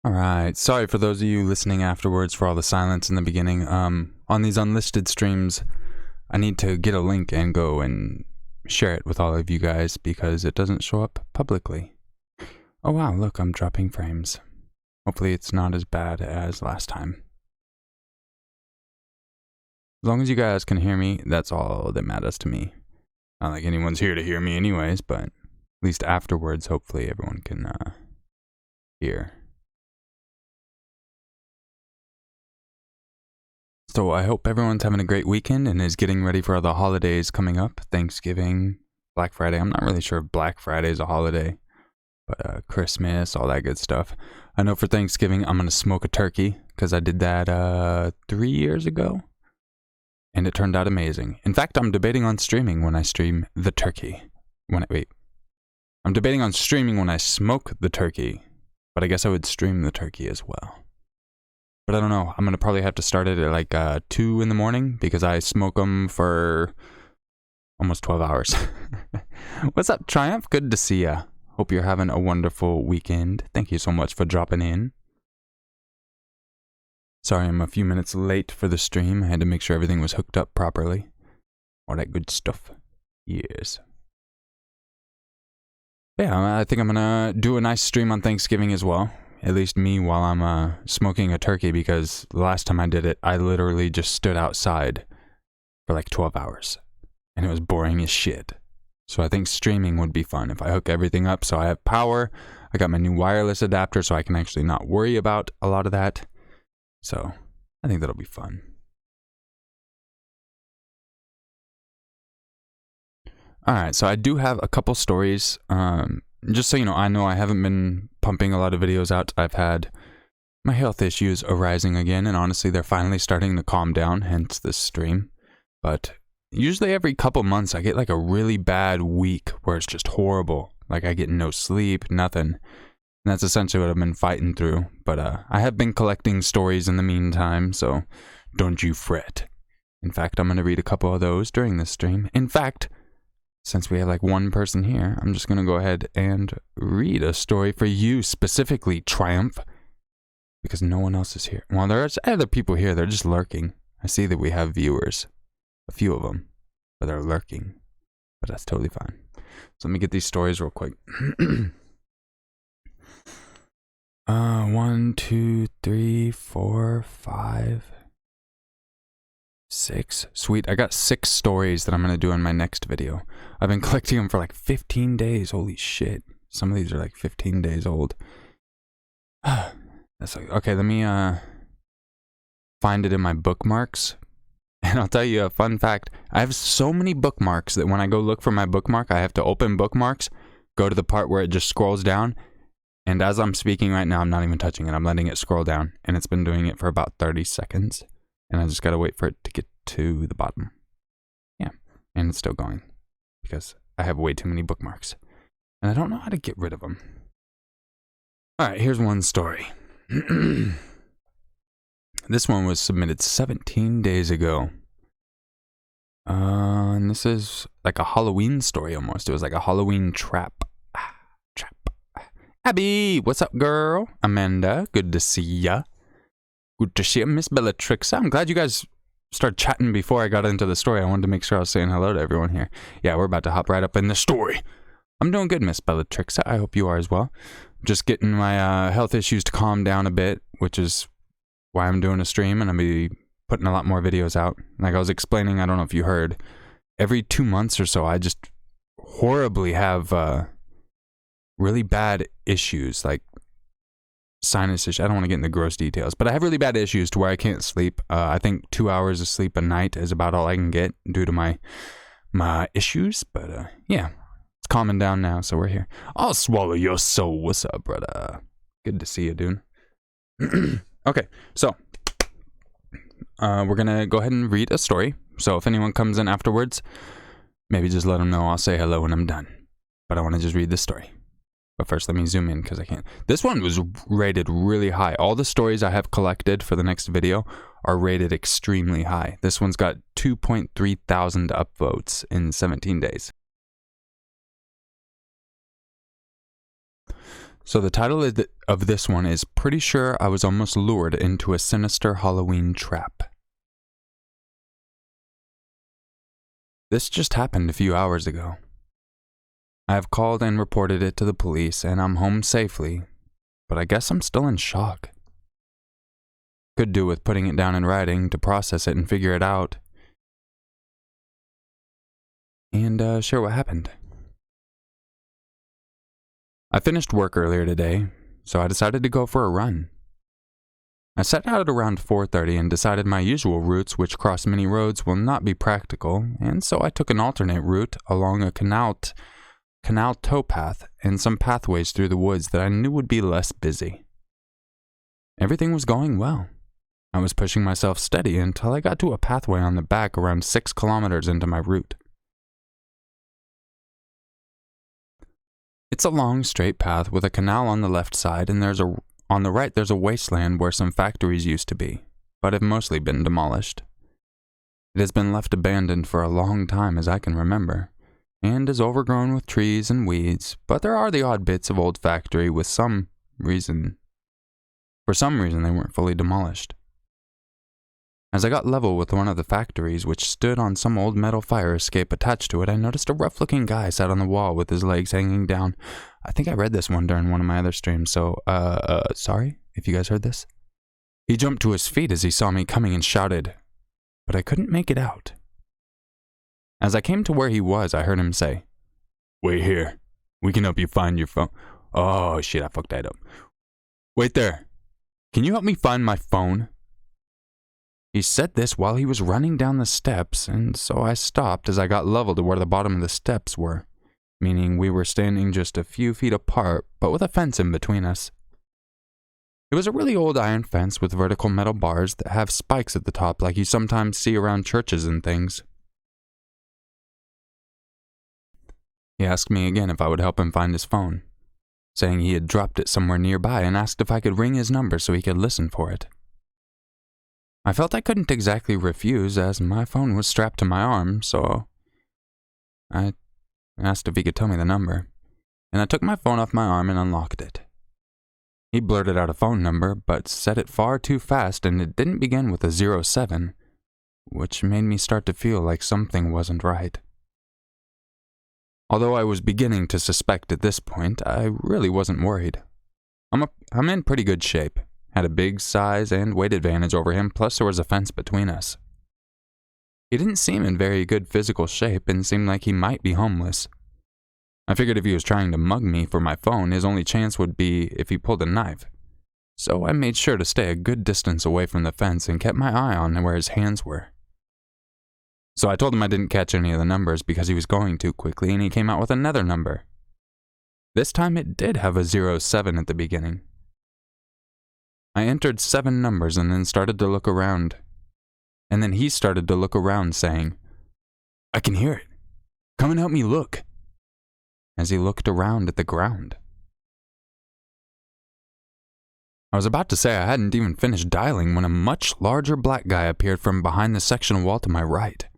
Alright, sorry for those of you listening afterwards for all the silence in the beginning. On these unlisted streams, I need to get a link and go and share it with all of you guys because it doesn't show up publicly. Oh wow, look, I'm dropping frames. Hopefully it's not as bad as last time. As long as you guys can hear me, that's all that matters to me. Not like anyone's here to hear me anyways, but at least afterwards, hopefully everyone can hear. So I hope everyone's having a great weekend and is getting ready for the holidays coming up. Thanksgiving, Black Friday. I'm not really sure if Black Friday is a holiday, but Christmas, all that good stuff. I know for Thanksgiving, I'm going to smoke a turkey because I did that 3 years ago. And it turned out amazing. In fact, I'm debating on streaming when I stream the turkey. I'm debating on streaming when I smoke the turkey, but I guess I would stream the turkey as well. But I don't know. I'm going to probably have to start it at like 2 in the morning because I smoke them for almost 12 hours. What's up, Triumph? Good to see ya. Hope you're having a wonderful weekend. Thank you so much for dropping in. Sorry I'm a few minutes late for the stream. I had to make sure everything was hooked up properly. All that good stuff. Yes. Yeah, I think I'm going to do a nice stream on Thanksgiving as well. At least me while I'm smoking a turkey, because the last time I did it, I literally just stood outside for like 12 hours. And it was boring as shit. So I think streaming would be fun if I hook everything up so I have power. I got my new wireless adapter so I can actually not worry about a lot of that. So I think that'll be fun. Alright, so I do have a couple stories. Just so you know I haven't been pumping a lot of videos out. I've had my health issues arising again, and honestly, they're finally starting to calm down, hence this stream. But usually every couple months, I get like a really bad week where it's just horrible. Like I get no sleep, nothing. And that's essentially what I've been fighting through. But I have been collecting stories in the meantime, so don't you fret. In fact, I'm going to read a couple of those during this stream. In fact, since we have like one person here, I'm just going to go ahead and read a story for you specifically, Triumph. Because no one else is here. Well, there's other people here. They're just lurking. I see that we have viewers. A few of them. But they're lurking. But that's totally fine. So let me get these stories real quick. 1, 2, 3, 4, 5... 6. Sweet. I got 6 stories that I'm going to do in my next video. I've been collecting them for like 15 days. Holy shit. Some of these are like 15 days old. That's like, okay, let me find it in my bookmarks. And I'll tell you a fun fact. I have so many bookmarks that when I go look for my bookmark, I have to open bookmarks, go to the part where it just scrolls down. And as I'm speaking right now, I'm not even touching it. I'm letting it scroll down. And it's been doing it for about 30 seconds. And I just gotta wait for it to get to the bottom. Yeah, and it's still going. Because I have way too many bookmarks. And I don't know how to get rid of them. Alright, here's one story. This one was submitted 17 days ago. And this is like a Halloween story almost. It was like a Halloween trap. Trap. Abby, what's up, girl? Amanda, good to see ya. Good to see you, Miss Bellatrix. I'm glad you guys started chatting before I got into the story. I wanted to make sure I was saying hello to everyone here. Yeah, we're about to hop right up in the story. I'm doing good, Miss Bellatrix. I hope you are as well. Just getting my health issues to calm down a bit, which is why I'm doing a stream, and I'll be putting a lot more videos out. Like I was explaining, I don't know if you heard, every 2 months or so, I just horribly have really bad issues, like sinus issue. I don't want to get into gross details, but I have really bad issues to where I can't sleep. I think 2 hours of sleep a night is about all I can get due to my issues. But yeah, it's calming down now, so we're here. I'll swallow your soul. What's up, brother? Good to see you, dude. Okay, so we're gonna go ahead and read a story. So if anyone comes in afterwards, maybe just let them know I'll say hello when I'm done. But I want to just read this story. But first, let me zoom in because I can't. This one was rated really high. All the stories I have collected for the next video are rated extremely high. This one's got 2.3 thousand upvotes in 17 days. So the title of this one is Pretty Sure I Was Almost Lured into a Sinister Halloween Trap. This just happened a few hours ago. I have called and reported it to the police, and I'm home safely, but I guess I'm still in shock. Could do with putting it down in writing to process it and figure it out. And share what happened. I finished work earlier today, so I decided to go for a run. I set out at around 4:30 and decided my usual routes, which cross many roads, will not be practical, and so I took an alternate route along a canal towpath and some pathways through the woods that I knew would be less busy. Everything was going well. I was pushing myself steady until I got to a pathway on the back around 6 kilometers into my route. It's a long, straight path with a canal on the left side, and on the right there's a wasteland where some factories used to be, but have mostly been demolished. It has been left abandoned for a long time as I can remember, and is overgrown with trees and weeds, but there are the odd bits of old factory for some reason they weren't fully demolished. As I got level with one of the factories, which stood on some old metal fire escape attached to it, I noticed a rough-looking guy sat on the wall with his legs hanging down. I think I read this one during one of my other streams, so, sorry if you guys heard this. He jumped to his feet as he saw me coming and shouted, but I couldn't make it out. As I came to where he was, I heard him say, "Wait here. We can help you find your phone." Oh, shit, I fucked that up. "Wait there. Can you help me find my phone?" He said this while he was running down the steps, and so I stopped as I got level to where the bottom of the steps were, meaning we were standing just a few feet apart, but with a fence in between us. It was a really old iron fence with vertical metal bars that have spikes at the top like you sometimes see around churches and things. He asked me again if I would help him find his phone, saying he had dropped it somewhere nearby, and asked if I could ring his number so he could listen for it. I felt I couldn't exactly refuse as my phone was strapped to my arm, so I asked if he could tell me the number, and I took my phone off my arm and unlocked it. He blurted out a phone number, but said it far too fast, and it didn't begin with a 07, which made me start to feel like something wasn't right. Although I was beginning to suspect at this point, I really wasn't worried. I'm in pretty good shape. Had a big size and weight advantage over him, plus there was a fence between us. He didn't seem in very good physical shape and seemed like he might be homeless. I figured if he was trying to mug me for my phone, his only chance would be if he pulled a knife. So I made sure to stay a good distance away from the fence and kept my eye on where his hands were. So I told him I didn't catch any of the numbers because he was going too quickly, and he came out with another number. This time it did have a 07 at the beginning. I entered 7 numbers and then started to look around. And then he started to look around saying, "I can hear it. Come and help me look," as he looked around at the ground. I was about to say I hadn't even finished dialing when a much larger black guy appeared from behind the section wall to my right.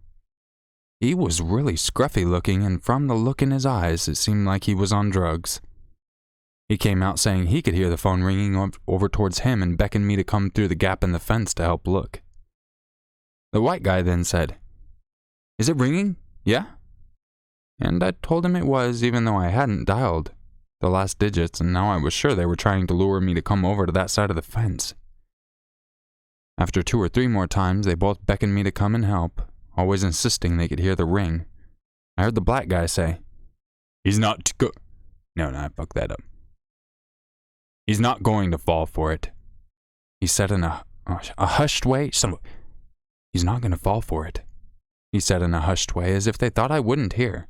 He was really scruffy looking, and from the look in his eyes, it seemed like he was on drugs. He came out saying he could hear the phone ringing over towards him and beckoned me to come through the gap in the fence to help look. The white guy then said, "Is it ringing? Yeah?" And I told him it was, even though I hadn't dialed the last digits, and now I was sure they were trying to lure me to come over to that side of the fence. After 2 or 3 more times, they both beckoned me to come and help, always insisting they could hear the ring. I heard the black guy say, "He's not No, I fucked that up. He's not going to fall for it," he said in a hushed way. "He's not going to fall for it," he said in a hushed way, as if they thought I wouldn't hear.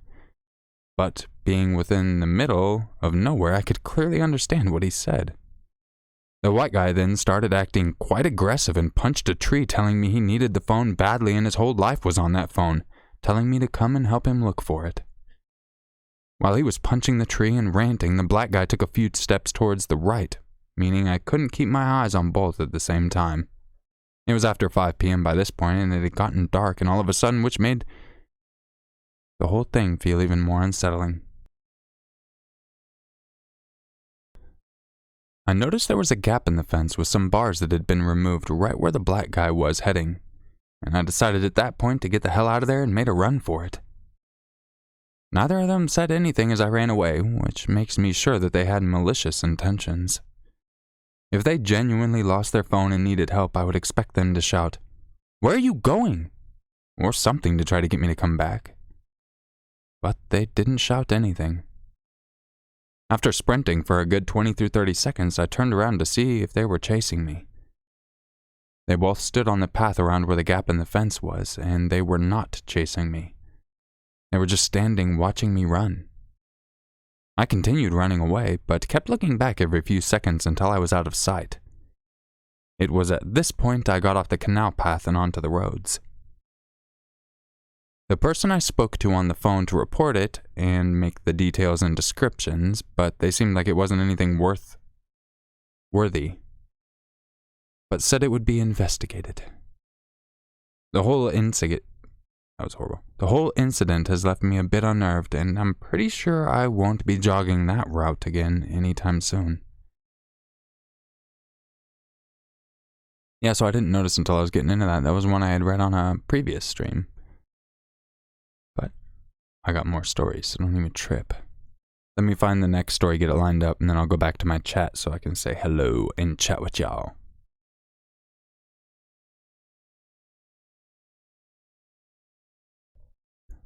But being within the middle of nowhere, I could clearly understand what he said. The white guy then started acting quite aggressive and punched a tree, telling me he needed the phone badly and his whole life was on that phone, telling me to come and help him look for it. While he was punching the tree and ranting, the black guy took a few steps towards the right, meaning I couldn't keep my eyes on both at the same time. It was after 5 p.m. by this point, and it had gotten dark and all of a sudden, which made the whole thing feel even more unsettling. I noticed there was a gap in the fence with some bars that had been removed right where the black guy was heading, and I decided at that point to get the hell out of there and made a run for it. Neither of them said anything as I ran away, which makes me sure that they had malicious intentions. If they genuinely lost their phone and needed help, I would expect them to shout, "Where are you going?" or something to try to get me to come back. But they didn't shout anything. After sprinting for a good 20 through 30 seconds, I turned around to see if they were chasing me. They both stood on the path around where the gap in the fence was, and they were not chasing me. They were just standing watching me run. I continued running away, but kept looking back every few seconds until I was out of sight. It was at this point I got off the canal path and onto the roads. The person I spoke to on the phone to report it and make the details and descriptions, but they seemed like it wasn't anything worthy, but said it would be investigated. That was horrible. The whole incident has left me a bit unnerved, and I'm pretty sure I won't be jogging that route again anytime soon. Yeah, so I didn't notice until I was getting into that. That was one I had read on a previous stream. But I got more stories, so don't even trip. Let me find the next story, get it lined up, and then I'll go back to my chat so I can say hello and chat with y'all.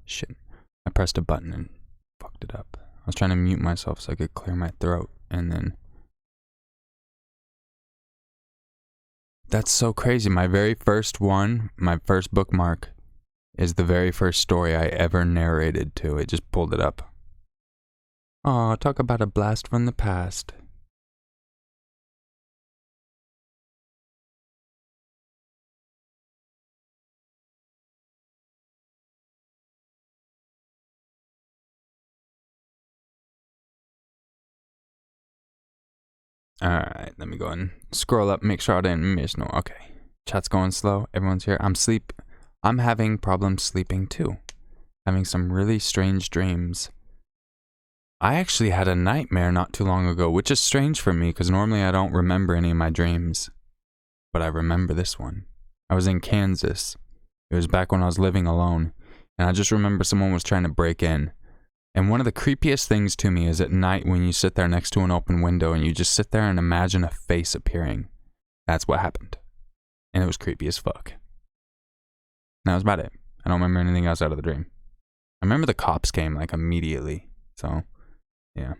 Shit, I pressed a button and fucked it up. I was trying to mute myself so I could clear my throat, and then... That's so crazy. My very first one, my first bookmark, is the very first story I ever narrated to. It just pulled it up. Aw, talk about a blast from the past. Alright, let me go and scroll up, make sure I didn't miss no. Okay. Chat's going slow. Everyone's here. I'm having problems sleeping too. Having some really strange dreams. I actually had a nightmare not too long ago, which is strange for me because normally I don't remember any of my dreams. But I remember this one. I was in Kansas. It was back when I was living alone, and I just remember someone was trying to break in. And one of the creepiest things to me is at night when you sit there next to an open window and you just sit there and imagine a face appearing. That's what happened. And it was creepy as fuck. And that was about it. I don't remember anything else out of the dream. I remember the cops came like immediately. So, yeah.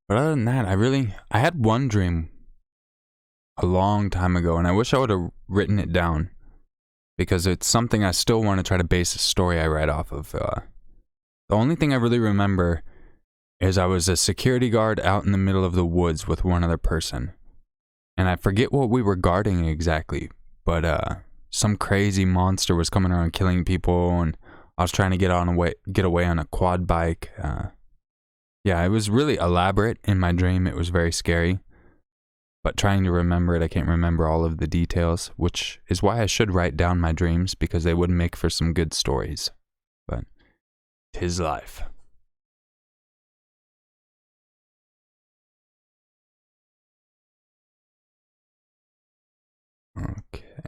But other than that, I had one dream a long time ago, and I wish I would have written it down. Because it's something I still want to try to base a story I write off of. The only thing I really remember is I was a security guard out in the middle of the woods with one other person. And I forget what we were guarding exactly, but some crazy monster was coming around killing people, and I was trying to get away on a quad bike. Yeah, it was really elaborate in my dream. It was very scary. But trying to remember it, I can't remember all of the details, which is why I should write down my dreams, because they would make for some good stories. But 'tis life. Okay.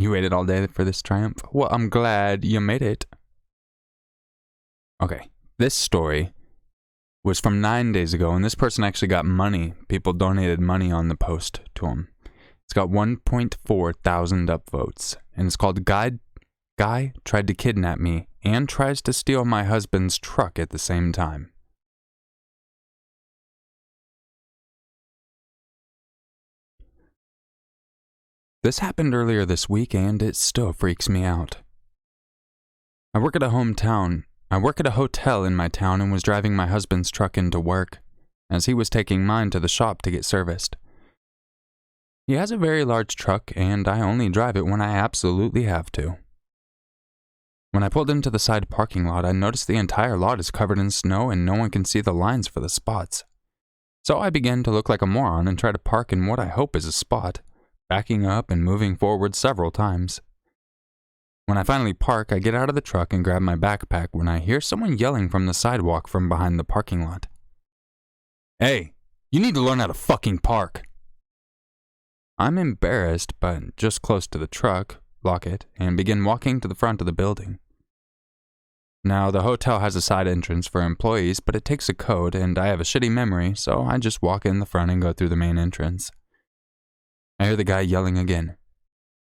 You waited all day for this triumph? Well, I'm glad you made it. Okay, this story was from 9 days ago, and this person actually got money. People donated money on the post to him. It's got 1.4 thousand upvotes, and it's called Guy Tried to Kidnap Me and Tries to Steal My Husband's Truck at the Same Time. This happened earlier this week, and it still freaks me out. I work at a hotel in my town and was driving my husband's truck into work, as he was taking mine to the shop to get serviced. He has a very large truck, and I only drive it when I absolutely have to. When I pulled into the side parking lot, I noticed the entire lot is covered in snow and no one can see the lines for the spots. So I began to look like a moron and try to park in what I hope is a spot, backing up and moving forward several times. When I finally park, I get out of the truck and grab my backpack when I hear someone yelling from the sidewalk from behind the parking lot. "Hey, you need to learn how to fucking park." I'm embarrassed, but just close to the truck, lock it, and begin walking to the front of the building. Now, the hotel has a side entrance for employees, but it takes a code, and I have a shitty memory, so I just walk in the front and go through the main entrance. I hear the guy yelling again.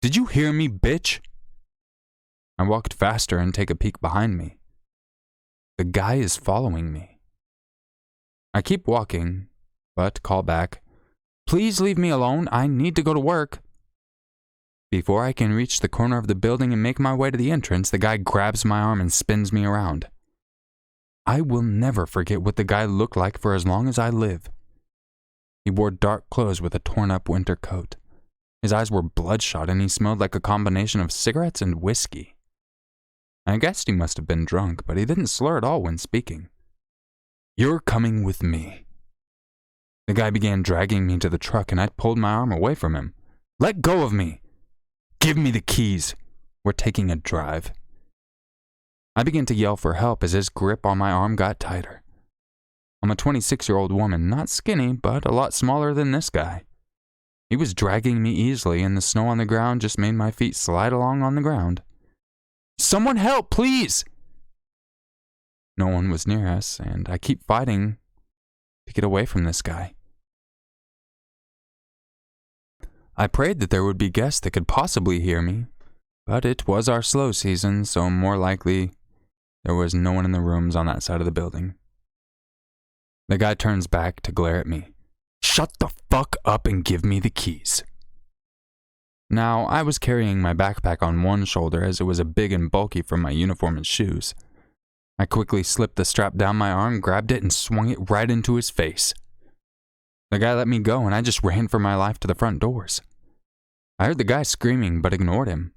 "Did you hear me, bitch?" I walked faster and take a peek behind me. The guy is following me. I keep walking, but call back, "Please leave me alone, I need to go to work." Before I can reach the corner of the building and make my way to the entrance, the guy grabs my arm and spins me around. I will never forget what the guy looked like for as long as I live. He wore dark clothes with a torn-up winter coat. His eyes were bloodshot and he smelled like a combination of cigarettes and whiskey. I guessed he must have been drunk, but he didn't slur at all when speaking. "You're coming with me." The guy began dragging me to the truck and I pulled my arm away from him. "Let go of me! Give me the keys! We're taking a drive." I began to yell for help as his grip on my arm got tighter. I'm a 26-year-old woman, not skinny, but a lot smaller than this guy. He was dragging me easily, and the snow on the ground just made my feet slide along on the ground. "Someone help, please!" No one was near us, and I keep fighting to get away from this guy. I prayed that there would be guests that could possibly hear me, but it was our slow season, so more likely there was no one in the rooms on that side of the building. The guy turns back to glare at me. "Shut the fuck up and give me the keys." Now, I was carrying my backpack on one shoulder as it was big and bulky from my uniform and shoes. I quickly slipped the strap down my arm, grabbed it, and swung it right into his face. The guy let me go, and I just ran for my life to the front doors. I heard the guy screaming, but ignored him.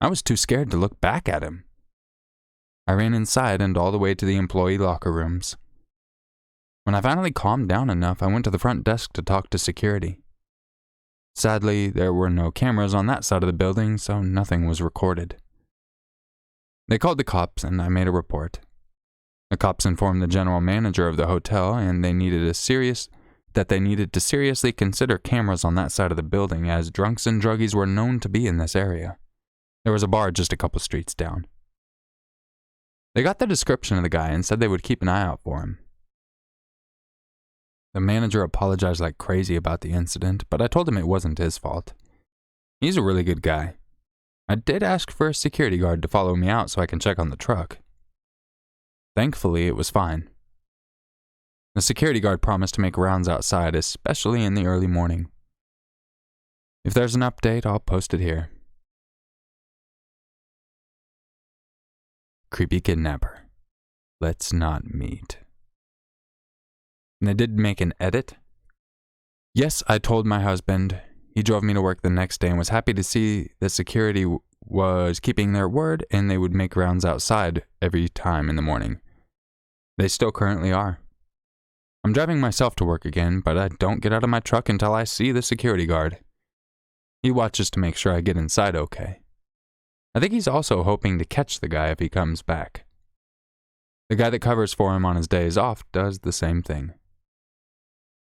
I was too scared to look back at him. I ran inside and all the way to the employee locker rooms. When I finally calmed down enough, I went to the front desk to talk to security. Sadly, there were no cameras on that side of the building, so nothing was recorded. They called the cops, and I made a report. The cops informed the general manager of the hotel, and they needed to seriously consider cameras on that side of the building, as drunks and druggies were known to be in this area. There was a bar just a couple streets down. They got the description of the guy and said they would keep an eye out for him. The manager apologized like crazy about the incident, but I told him it wasn't his fault. He's a really good guy. I did ask for a security guard to follow me out so I can check on the truck. Thankfully, it was fine. The security guard promised to make rounds outside, especially in the early morning. If there's an update, I'll post it here. Creepy kidnapper. Let's not meet. And I did make an edit. Yes, I told my husband. He drove me to work the next day and was happy to see the security was keeping their word and they would make rounds outside every time in the morning. They still currently are. I'm driving myself to work again, but I don't get out of my truck until I see the security guard. He watches to make sure I get inside okay. I think he's also hoping to catch the guy if he comes back. The guy that covers for him on his days off does the same thing.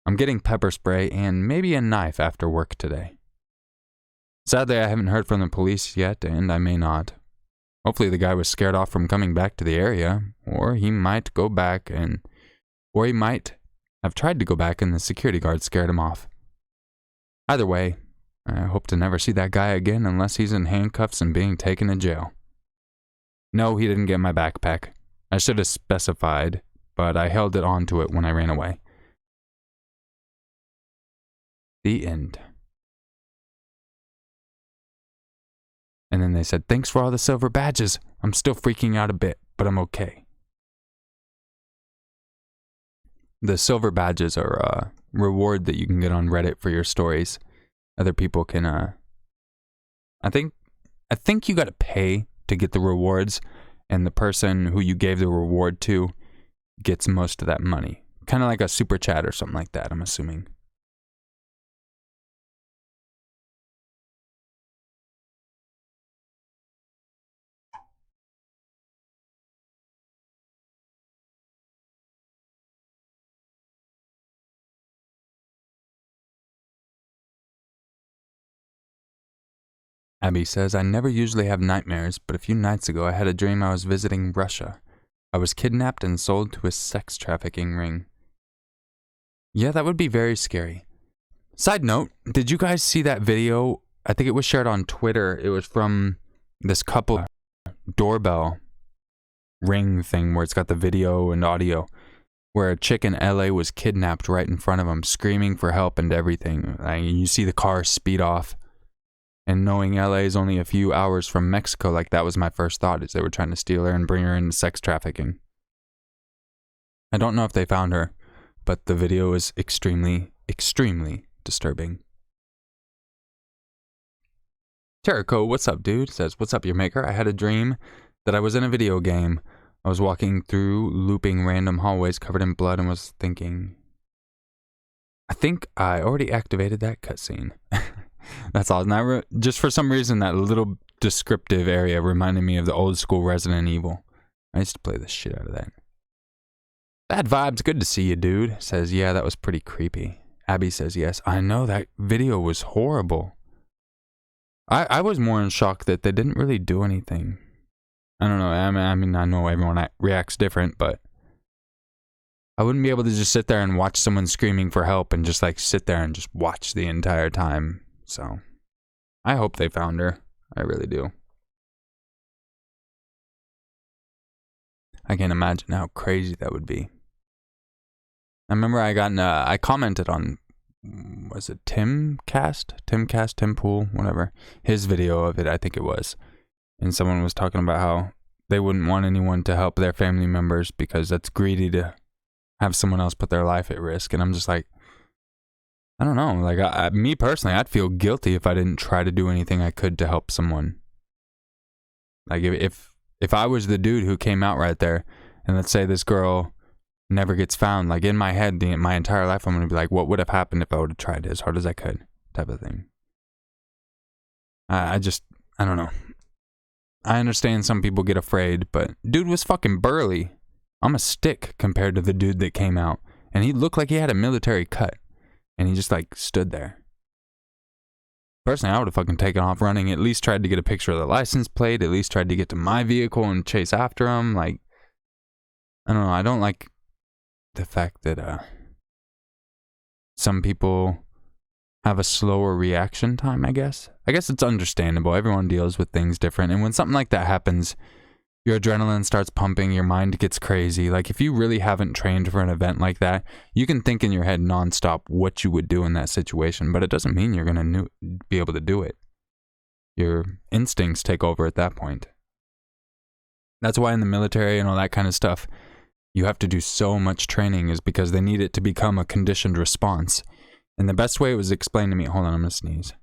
I'm getting pepper spray and maybe a knife after work today. Sadly, I haven't heard from the police yet, and I may not. Hopefully the guy was scared off from coming back to the area, or he might have tried to go back and the security guard scared him off. Either way, I hope to never see that guy again unless he's in handcuffs and being taken to jail. No, he didn't get my backpack. I should have specified, but I held it onto it when I ran away. The end. And then they said, "Thanks for all the silver badges. I'm still freaking out a bit, but I'm okay." The silver badges are a reward that you can get on Reddit for your stories. Other people can, I think you gotta pay to get the rewards, and the person who you gave the reward to gets most of that money. Kind of like a super chat or something like that, I'm assuming. Abby says, I never usually have nightmares, but a few nights ago I had a dream I was visiting Russia. I was kidnapped and sold to a sex trafficking ring. Yeah, that would be very scary. Side note, did you guys see that video? I think it was shared on Twitter. It was from this couple doorbell ring thing where it's got the video and audio, where a chick in LA was kidnapped right in front of them, screaming for help and everything. You see the car speed off. And knowing LA is only a few hours from Mexico, like that was my first thought, is they were trying to steal her and bring her into sex trafficking. I don't know if they found her, but the video is extremely, extremely disturbing. Terrico, what's up, dude? Says, what's up, your maker? I had a dream that I was in a video game. I was walking through looping random hallways covered in blood and was thinking, I think I already activated that cutscene. That's all. Now, just for some reason, that little descriptive area reminded me of the old school Resident Evil. I used to play the shit out of that. Bad vibes, good to see you, dude. Says, yeah, that was pretty creepy. Abby says, yes, I know, that video was horrible. I was more in shock that they didn't really do anything. I don't know, I mean, I know everyone reacts different, but I wouldn't be able to just sit there and watch someone screaming for help and just like sit there and just watch the entire time. So, I hope they found her. I really do. I can't imagine how crazy that would be. I remember I commented on, was it Timcast, Tim Pool, whatever, his video of it, I think it was. And someone was talking about how they wouldn't want anyone to help their family members because that's greedy to have someone else put their life at risk. And I'm just like, I don't know. Like, me personally, I'd feel guilty if I didn't try to do anything I could to help someone. Like, if I was the dude who came out right there, and let's say this girl never gets found, like, in my head, my entire life, I'm going to be like, what would have happened if I would have tried as hard as I could, type of thing. I don't know. I understand some people get afraid, but dude was fucking burly. I'm a stick compared to the dude that came out, and he looked like he had a military cut. And he just, like, stood there. Personally, I would have fucking taken off running, at least tried to get a picture of the license plate, at least tried to get to my vehicle and chase after him. Like, I don't know, I don't like the fact that, some people have a slower reaction time, I guess. I guess it's understandable. Everyone deals with things different. And when something like that happens, your adrenaline starts pumping, your mind gets crazy. Like, if you really haven't trained for an event like that, you can think in your head nonstop what you would do in that situation, but it doesn't mean you're going to be able to do it. Your instincts take over at that point. That's why in the military and all that kind of stuff, you have to do so much training, is because they need it to become a conditioned response. And the best way it was explained to me, hold on, I'm going to sneeze.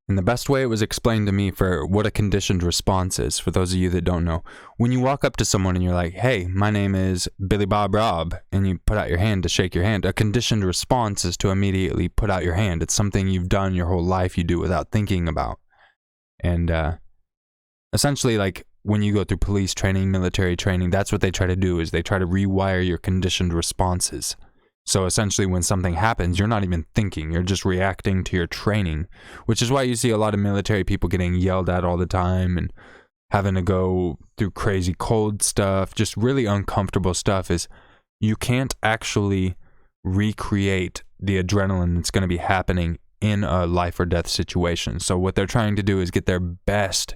And the best way it was explained to me for what a conditioned response is, for those of you that don't know, when you walk up to someone and you're like, hey, my name is Billy Bob Rob, and you put out your hand to shake your hand, a conditioned response is to immediately put out your hand. It's something you've done your whole life, you do without thinking about. And essentially, like, when you go through police training, military training, that's what they try to do, is they try to rewire your conditioned responses. So essentially, when something happens, you're not even thinking, you're just reacting to your training, which is why you see a lot of military people getting yelled at all the time and having to go through crazy cold stuff, just really uncomfortable stuff. Is you can't actually recreate the adrenaline that's going to be happening in a life or death situation. So what they're trying to do is get their best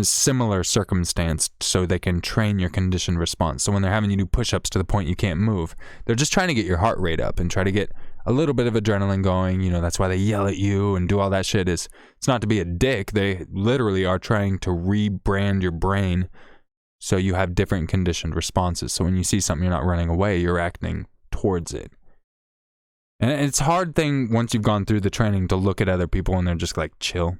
similar circumstance so they can train your conditioned response. So when they're having you do push-ups to the point you can't move, they're just trying to get your heart rate up and try to get a little bit of adrenaline going. You know, that's why they yell at you and do all that shit. It's not to be a dick. They literally are trying to rebrand your brain so you have different conditioned responses. So when you see something, you're not running away, you're acting towards it. And it's a hard thing once you've gone through the training to look at other people and they're just like, chill.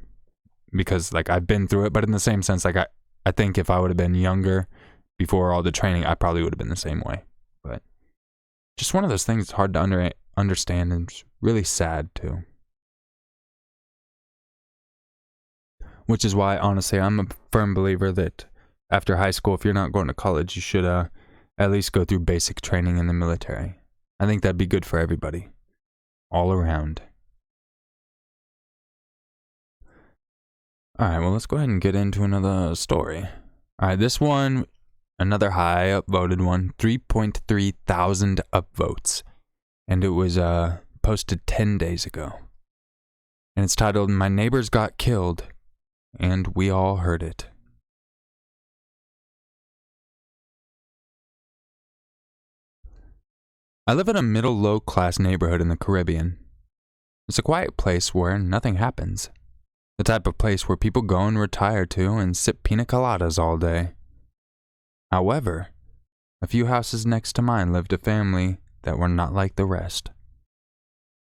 Because, like, I've been through it, but in the same sense, like, I think if I would have been younger before all the training, I probably would have been the same way. But just one of those things, it's hard to understand, and it's really sad, too. Which is why, honestly, I'm a firm believer that after high school, if you're not going to college, you should At least go through basic training in the military. I think that'd be good for everybody. All around. Alright, well, let's go ahead and get into another story. Alright, this one, another high upvoted one, 3.3 thousand upvotes. And it was posted 10 days ago. And it's titled, "My Neighbors Got Killed, and We All Heard It." I live in a middle-low class neighborhood in the Caribbean. It's a quiet place where nothing happens. The type of place where people go and retire to and sip pina coladas all day. However, a few houses next to mine lived a family that were not like the rest.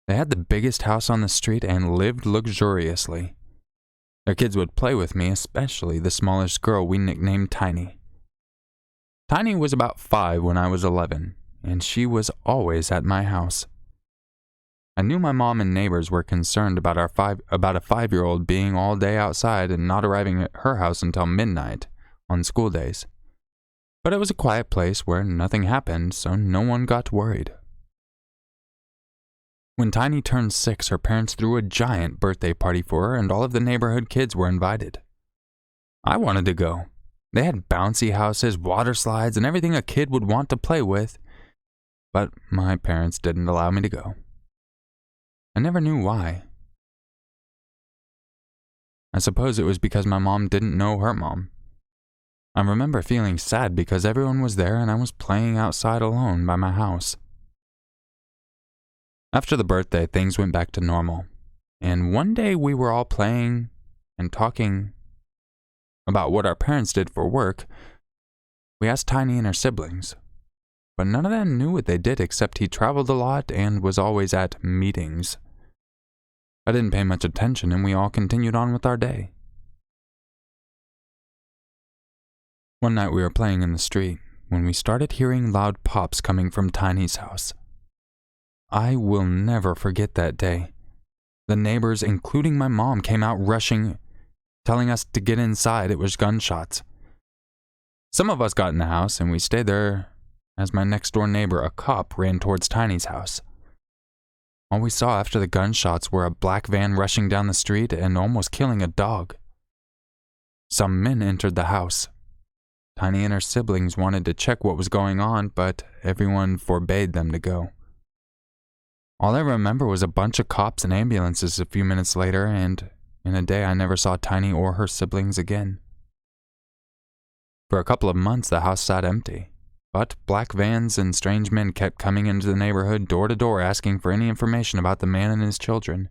They had the biggest house on the street and lived luxuriously. Their kids would play with me, especially the smallest girl we nicknamed Tiny. Tiny was about 5 when I was 11, and she was always at my house. I knew my mom and neighbors were concerned about a 5-year-old being all day outside and not arriving at her house until midnight on school days. But it was a quiet place where nothing happened, so no one got worried. When Tiny turned 6, her parents threw a giant birthday party for her, and all of the neighborhood kids were invited. I wanted to go. They had bouncy houses, water slides, and everything a kid would want to play with, but my parents didn't allow me to go. I never knew why. I suppose it was because my mom didn't know her mom. I remember feeling sad because everyone was there and I was playing outside alone by my house. After the birthday, things went back to normal, and one day we were all playing and talking about what our parents did for work. We asked Tiny and her siblings, but none of them knew what they did except he traveled a lot and was always at meetings. I didn't pay much attention and we all continued on with our day. One night we were playing in the street when we started hearing loud pops coming from Tiny's house. I will never forget that day. The neighbors, including my mom, came out rushing, telling us to get inside. It was gunshots. Some of us got in the house and we stayed there as my next-door neighbor, a cop, ran towards Tiny's house. All we saw after the gunshots were a black van rushing down the street and almost killing a dog. Some men entered the house. Tiny and her siblings wanted to check what was going on, but everyone forbade them to go. All I remember was a bunch of cops and ambulances a few minutes later, and in a day I never saw Tiny or her siblings again. For a couple of months the house sat empty, but black vans and strange men kept coming into the neighborhood door to door asking for any information about the man and his children.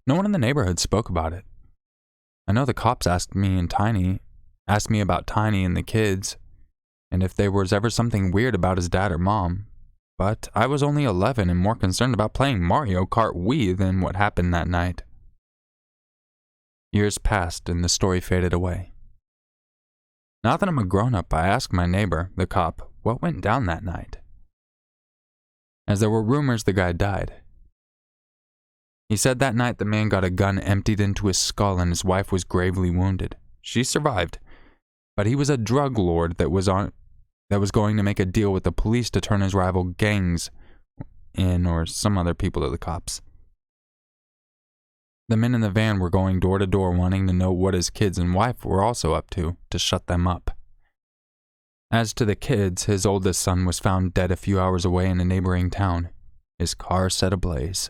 No one in the neighborhood spoke about it. I know the cops asked me about Tiny and the kids, and if there was ever something weird about his dad or mom, but I was only 11 and more concerned about playing Mario Kart Wii than what happened that night. Years passed and the story faded away. Now that I'm a grown-up, I asked my neighbor, the cop, what went down that night. As there were rumors the guy died. He said that night the man got a gun emptied into his skull and his wife was gravely wounded. She survived, but he was a drug lord that was going to make a deal with the police to turn his rival gangs in or some other people to the cops. The men in the van were going door to door wanting to know what his kids and wife were also up to shut them up. As to the kids, his oldest son was found dead a few hours away in a neighboring town, his car set ablaze.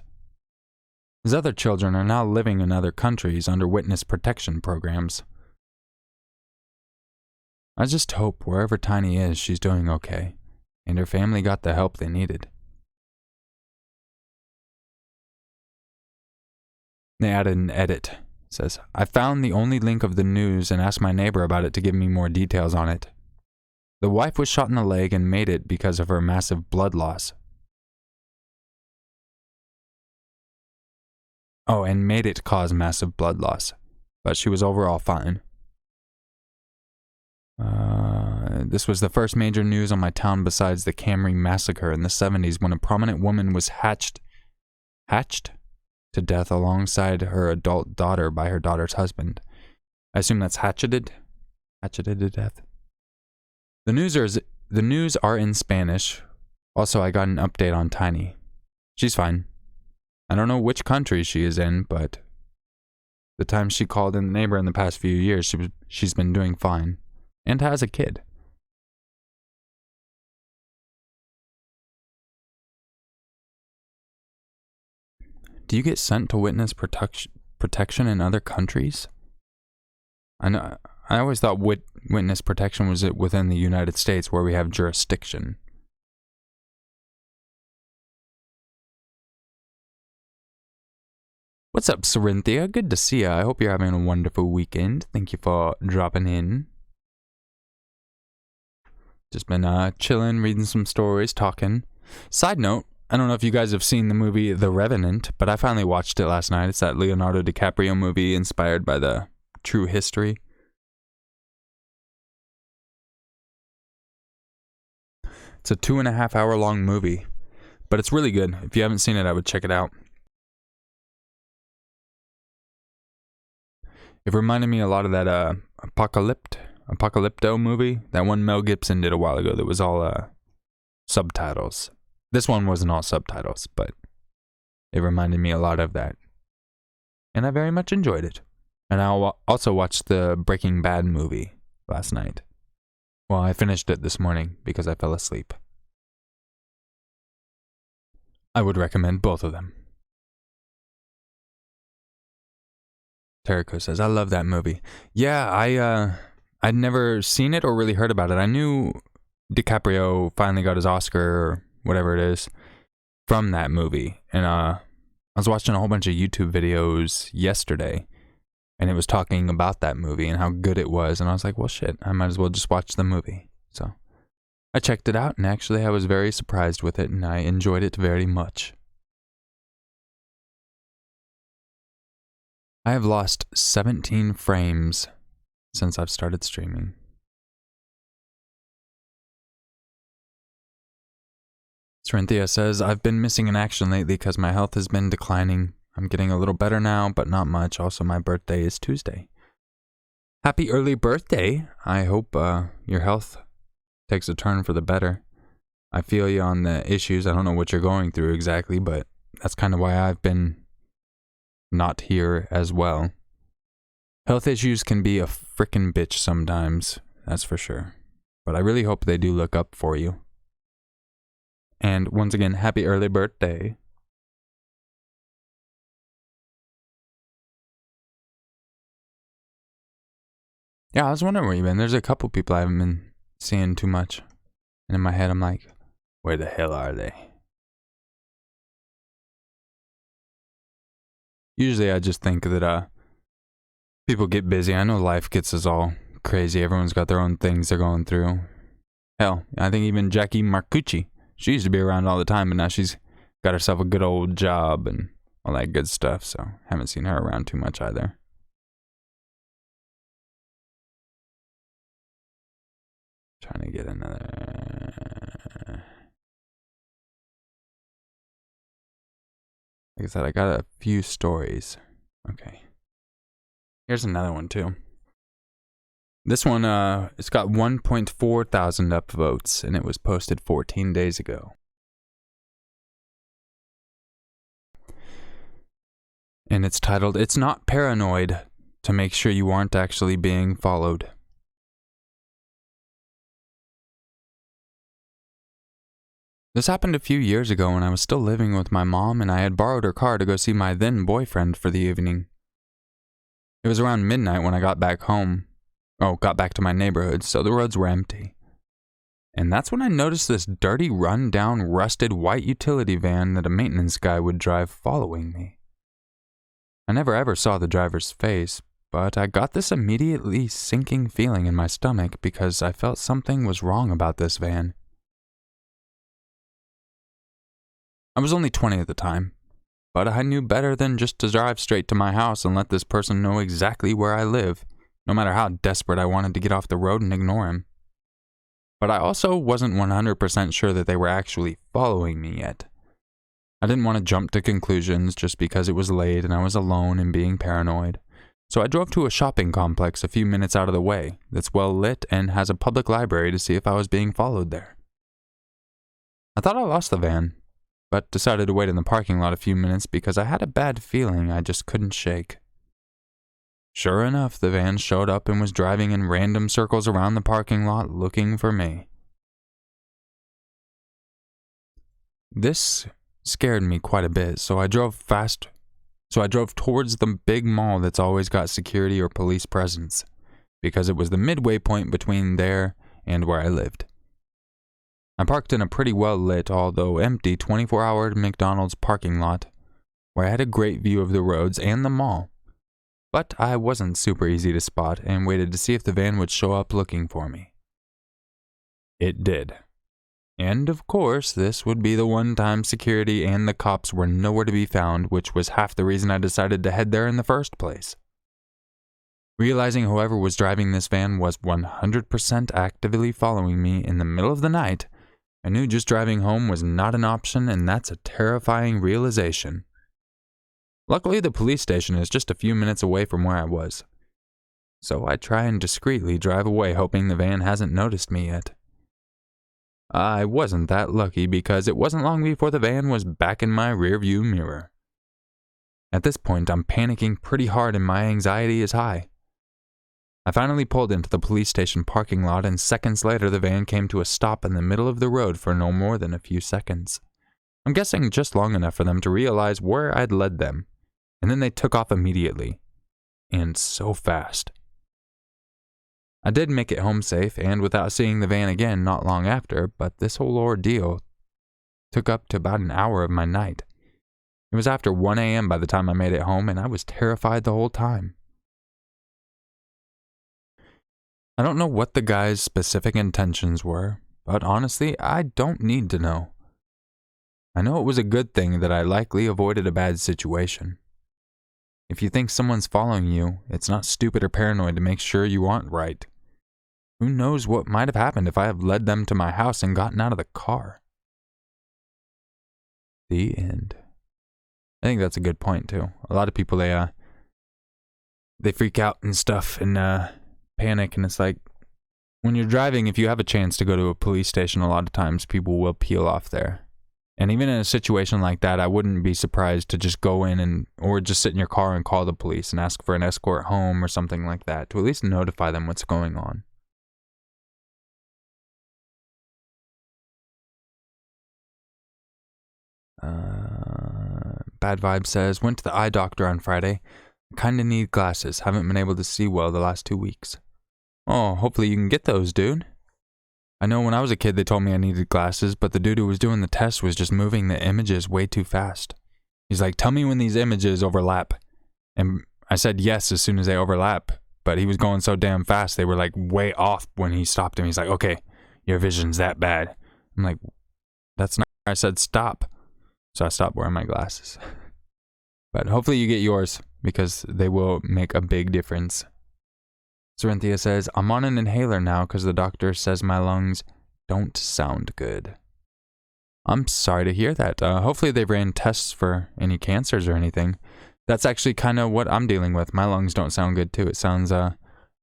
His other children are now living in other countries under witness protection programs. I just hope wherever Tiny is, she's doing okay, and her family got the help they needed. They added an edit. It says, I found the only link of the news and asked my neighbor about it to give me more details on it. The wife was shot in the leg and made it because of her massive blood loss. Oh, and made it cause massive blood loss, but she was overall fine. This was the first major news on my town besides the Camry massacre in the 70s when a prominent woman was hatched to death alongside her adult daughter by her daughter's husband. I assume that's hatcheted to death. The news are in Spanish. Also, I got an update on Tiny. She's fine. I don't know which country she is in, but the time she called in the neighbor in the past few years, she's been doing fine and has a kid. Do you get sent to witness protection in other countries? I always thought witness protection was within the United States where we have jurisdiction. What's up, Cerinthia? Good to see ya. I hope you're having a wonderful weekend. Thank you for dropping in. Just been chilling, reading some stories, talking. Side note, I don't know if you guys have seen the movie The Revenant, but I finally watched it last night. It's that Leonardo DiCaprio movie inspired by the true history. It's a 2.5 hour long movie, but it's really good. If you haven't seen it, I would check it out. It reminded me a lot of that Apocalypto movie, that one Mel Gibson did a while ago that was all subtitles. This one wasn't all subtitles, but it reminded me a lot of that. And I very much enjoyed it. And I also watched the Breaking Bad movie last night. Well, I finished it this morning because I fell asleep. I would recommend both of them. Terrico says, I love that movie. Yeah, I'd never seen it or really heard about it. I knew DiCaprio finally got his Oscar, or whatever it is, from that movie. And I was watching a whole bunch of YouTube videos yesterday, and it was talking about that movie and how good it was. And I was like, well, shit, I might as well just watch the movie. So I checked it out, and actually I was very surprised with it, and I enjoyed it very much. I have lost 17 frames since I've started streaming. Cerinthia says, I've been missing in action lately because my health has been declining. I'm getting a little better now, but not much. Also, my birthday is Tuesday. Happy early birthday. I hope your health takes a turn for the better. I feel you on the issues. I don't know what you're going through exactly, but that's kind of why I've been not here as well. Health issues can be a frickin' bitch sometimes, that's for sure. But I really hope they do look up for you. And once again, happy early birthday. Yeah, I was wondering where you've been. There's a couple people I haven't been seeing too much. And in my head, I'm like, where the hell are they? Usually I just think that people get busy. I know life gets us all crazy. Everyone's got their own things they're going through. Hell, I think even Jackie Marcucci, she used to be around all the time, but now she's got herself a good old job and all that good stuff, so haven't seen her around too much either. Trying to get another... Like I said, I got a few stories. Okay. Here's another one, too. This one, it's got 1.4 thousand upvotes, and it was posted 14 days ago. And it's titled, It's Not Paranoid to Make Sure You Aren't Actually Being Followed. This happened a few years ago when I was still living with my mom, and I had borrowed her car to go see my then boyfriend for the evening. It was around midnight when I got back to my neighborhood, so the roads were empty. And that's when I noticed this dirty, run-down, rusted white utility van that a maintenance guy would drive following me. I never ever saw the driver's face, but I got this immediately sinking feeling in my stomach because I felt something was wrong about this van. I was only 20 at the time, but I knew better than just to drive straight to my house and let this person know exactly where I live, no matter how desperate I wanted to get off the road and ignore him. But I also wasn't 100% sure that they were actually following me yet. I didn't want to jump to conclusions just because it was late and I was alone and being paranoid. So I drove to a shopping complex a few minutes out of the way that's well lit and has a public library to see if I was being followed there. I thought I lost the van, but decided to wait in the parking lot a few minutes because I had a bad feeling I just couldn't shake. Sure enough, the van showed up and was driving in random circles around the parking lot looking for me. This scared me quite a bit, so I drove towards the big mall that's always got security or police presence, because it was the midway point between there and where I lived. I parked in a pretty well-lit, although empty, 24-hour McDonald's parking lot, where I had a great view of the roads and the mall. But I wasn't super easy to spot and waited to see if the van would show up looking for me. It did. And of course, this would be the one time security and the cops were nowhere to be found, which was half the reason I decided to head there in the first place. Realizing whoever was driving this van was 100% actively following me in the middle of the night, I knew just driving home was not an option, and that's a terrifying realization. Luckily, the police station is just a few minutes away from where I was, so I try and discreetly drive away hoping the van hasn't noticed me yet. I wasn't that lucky because it wasn't long before the van was back in my rearview mirror. At this point, I'm panicking pretty hard and my anxiety is high. I finally pulled into the police station parking lot, and seconds later the van came to a stop in the middle of the road for no more than a few seconds. I'm guessing just long enough for them to realize where I'd led them, and then they took off immediately. And so fast. I did make it home safe and without seeing the van again not long after, but this whole ordeal took up to about an hour of my night. It was after 1 a.m. by the time I made it home, and I was terrified the whole time. I don't know what the guy's specific intentions were, but honestly, I don't need to know. I know it was a good thing that I likely avoided a bad situation. If you think someone's following you, it's not stupid or paranoid to make sure you aren't right. Who knows what might have happened if I had led them to my house and gotten out of the car? The end. I think that's a good point too. A lot of people, they freak out and stuff and panic, and it's like, when you're driving, if you have a chance to go to a police station, a lot of times people will peel off there. And even in a situation like that, I wouldn't be surprised to just go in or just sit in your car and call the police and ask for an escort home or something like that, to at least notify them what's going on. Bad Vibe says, went to the eye doctor on Friday. Kinda need glasses. Haven't been able to see well the last 2 weeks. Oh, hopefully you can get those, dude. I know when I was a kid they told me I needed glasses, but the dude who was doing the test was just moving the images way too fast. He's like, tell me when these images overlap. And I said yes as soon as they overlap, but he was going so damn fast they were like way off when he stopped him. He's like, okay, your vision's that bad. I'm like, that's not, I said stop. So I stopped wearing my glasses. But hopefully you get yours, because they will make a big difference. Corinthia says, I'm on an inhaler now because the doctor says my lungs don't sound good. I'm sorry to hear that. Hopefully they ran tests for any cancers or anything. That's actually kind of what I'm dealing with. My lungs don't sound good too. It sounds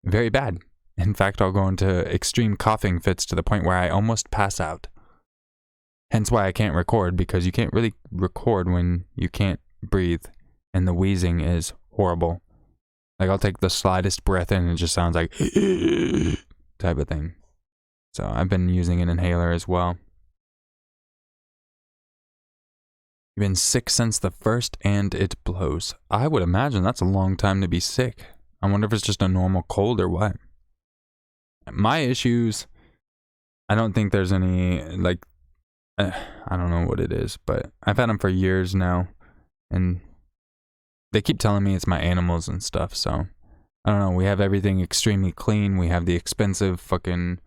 very bad. In fact, I'll go into extreme coughing fits to the point where I almost pass out. Hence why I can't record, because you can't really record when you can't breathe, and the wheezing is horrible. Like, I'll take the slightest breath in and it just sounds like type of thing. So I've been using an inhaler as well. You've been sick since the 1st and it blows. I would imagine that's a long time to be sick. I wonder if it's just a normal cold or what. My issues, I don't think there's any, like, I don't know what it is, but I've had them for years now, and they keep telling me it's my animals and stuff, so I don't know. We have everything extremely clean. We have the expensive fucking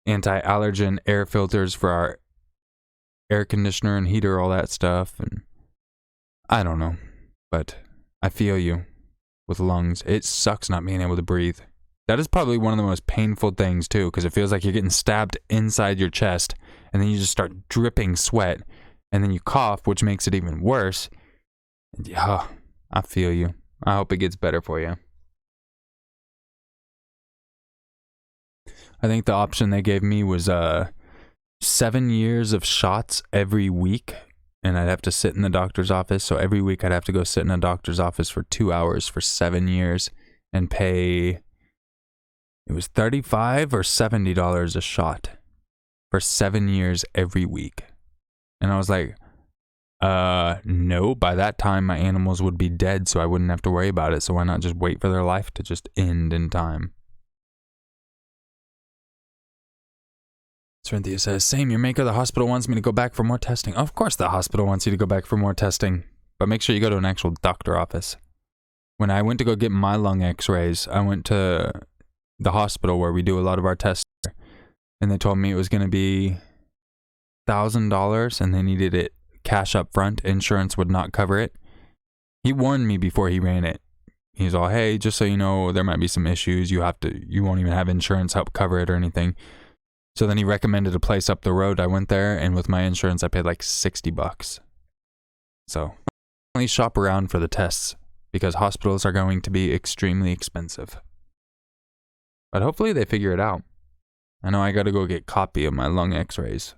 anti-allergen air filters for our air conditioner and heater, all that stuff, and I don't know, but I feel you with lungs. It sucks not being able to breathe. That is probably one of the most painful things too, because it feels like you're getting stabbed inside your chest, and then you just start dripping sweat, and then you cough, which makes it even worse. Yeah, I feel you. I hope it gets better for you. I think the option they gave me was 7 years of shots every week, and I'd have to sit in the doctor's office. So every week I'd have to go sit in a doctor's office for 2 hours for 7 years and pay, it was $35 or $70 a shot for 7 years every week. And I was like, no, by that time my animals would be dead, so I wouldn't have to worry about it. So why not just wait for their life to just end in time? Cynthia says, same, your maker, the hospital wants me to go back for more testing. Of course the hospital wants you to go back for more testing, but make sure you go to an actual doctor office. When I went to go get my lung x-rays, I went to the hospital where we do a lot of our tests, and they told me it was going to be $1,000 and they needed it cash up front. Insurance would not cover it. He warned me before he ran it. He's all, hey, just so you know, there might be some issues. You won't even have insurance help cover it or anything. So then he recommended a place up the road. I went there, and with my insurance, I paid like $60. So definitely shop around for the tests, because hospitals are going to be extremely expensive. But hopefully they figure it out. I know I got to go get a copy of my lung x-rays.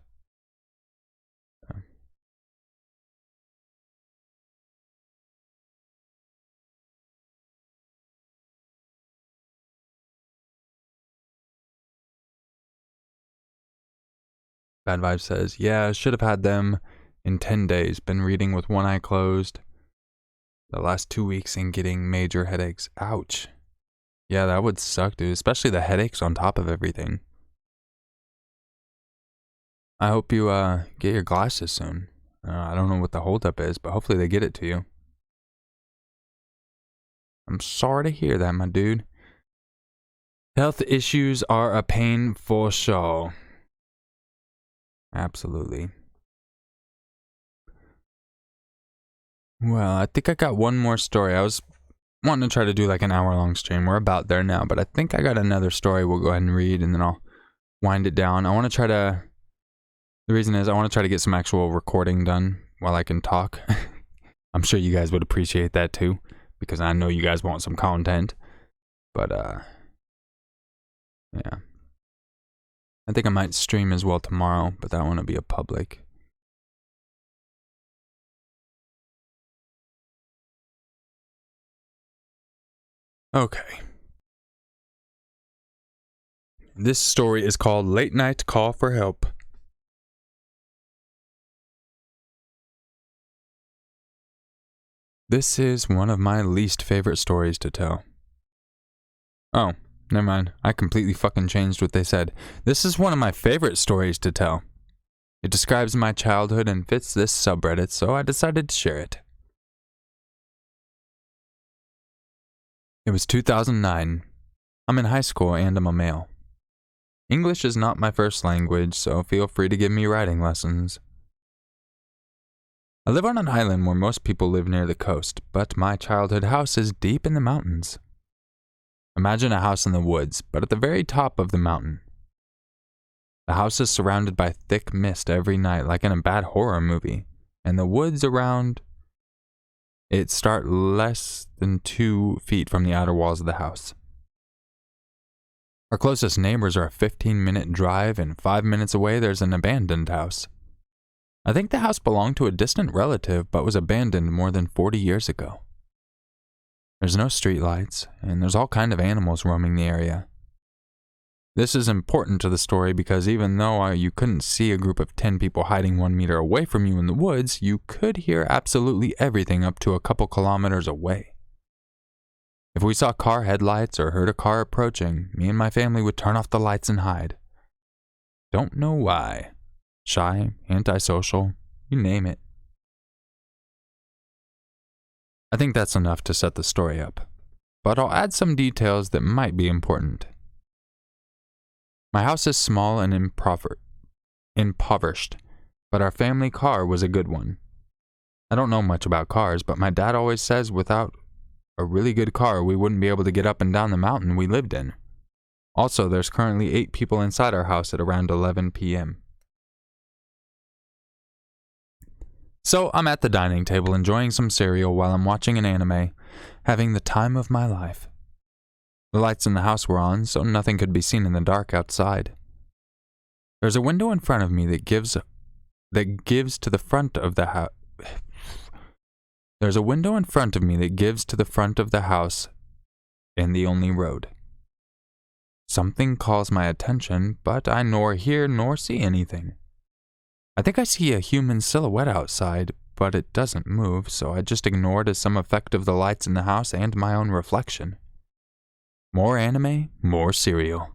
Bad Vibe says, yeah, should have had them in 10 days. Been reading with one eye closed the last 2 weeks and getting major headaches. Ouch. Yeah, that would suck, dude. Especially the headaches on top of everything. I hope you get your glasses soon. I don't know what the holdup is, but hopefully they get it to you. I'm sorry to hear that, my dude. Health issues are a pain for sure. Absolutely. Well, I think I got one more story. I was wanting to try to do like an hour-long stream. We're about there now, but I think I got another story we'll go ahead and read, and then I'll wind it down. The reason is I want to try to get some actual recording done while I can talk. I'm sure you guys would appreciate that too, because I know you guys want some content. But, yeah. I think I might stream as well tomorrow, but that one will be a public. Okay. This story is called Late Night Call for Help. This is one of my least favorite stories to tell. Oh, never mind. I completely fucking changed what they said. This is one of my favorite stories to tell. It describes my childhood and fits this subreddit, so I decided to share it. It was 2009. I'm in high school and I'm a male. English is not my first language, so feel free to give me writing lessons. I live on an island where most people live near the coast, but my childhood house is deep in the mountains. Imagine a house in the woods, but at the very top of the mountain. The house is surrounded by thick mist every night, like in a bad horror movie, and the woods around it start less than 2 feet from the outer walls of the house. Our closest neighbors are a 15-minute drive, and 5 minutes away there's an abandoned house. I think the house belonged to a distant relative, but was abandoned more than 40 years ago. There's no streetlights, and there's all kinds of animals roaming the area. This is important to the story because even though you couldn't see a group of 10 people hiding 1 meter away from you in the woods, you could hear absolutely everything up to a couple kilometers away. If we saw car headlights or heard a car approaching, me and my family would turn off the lights and hide. Don't know why. Shy, antisocial, you name it. I think that's enough to set the story up, but I'll add some details that might be important. My house is small and impoverished, but our family car was a good one. I don't know much about cars, but my dad always says without a really good car, we wouldn't be able to get up and down the mountain we lived in. Also, there's currently 8 people inside our house at around 11 p.m. So I'm at the dining table enjoying some cereal while I'm watching an anime, having the time of my life. The lights in the house were on, so nothing could be seen in the dark outside. There's a window in front of me that gives to the front of the house. There's a window in front of me that gives to the front of the house and the only road. Something calls my attention, but I nor hear nor see anything. I think I see a human silhouette outside, but it doesn't move, so I just ignore it as some effect of the lights in the house and my own reflection. More anime, more cereal.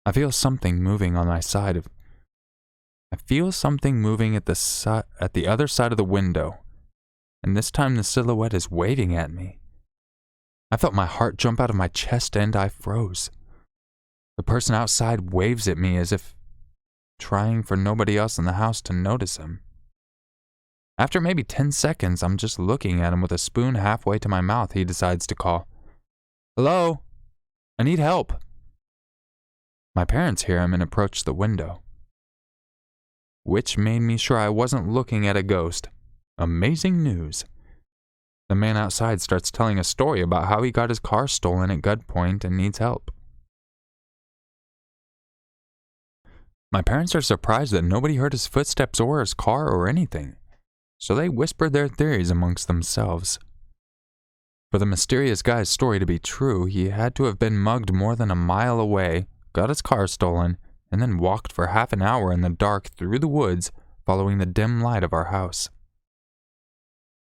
I feel something moving on my side of... I feel something moving at the other side of the window, and this time the silhouette is waving at me. I felt my heart jump out of my chest and I froze. The person outside waves at me as if trying for nobody else in the house to notice him. After maybe 10 seconds, I'm just looking at him with a spoon halfway to my mouth. He decides to call, "Hello? I need help." My parents hear him and approach the window, which made me sure I wasn't looking at a ghost. Amazing news. The man outside starts telling a story about how he got his car stolen at gunpoint and needs help. My parents are surprised that nobody heard his footsteps or his car or anything, so they whispered their theories amongst themselves. For the mysterious guy's story to be true, he had to have been mugged more than a mile away, got his car stolen, and then walked for half an hour in the dark through the woods, following the dim light of our house.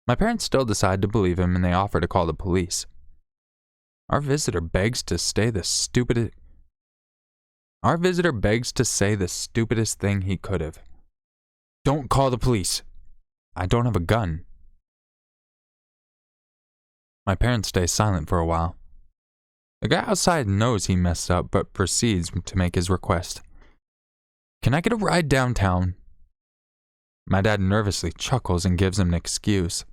My parents still decide to believe him, and they offer to call the police. Our visitor begs to say the stupidest thing he could have. "Don't call the police. I don't have a gun." My parents stay silent for a while. The guy outside knows he messed up, but proceeds to make his request. "Can I get a ride downtown?" My dad nervously chuckles and gives him an excuse.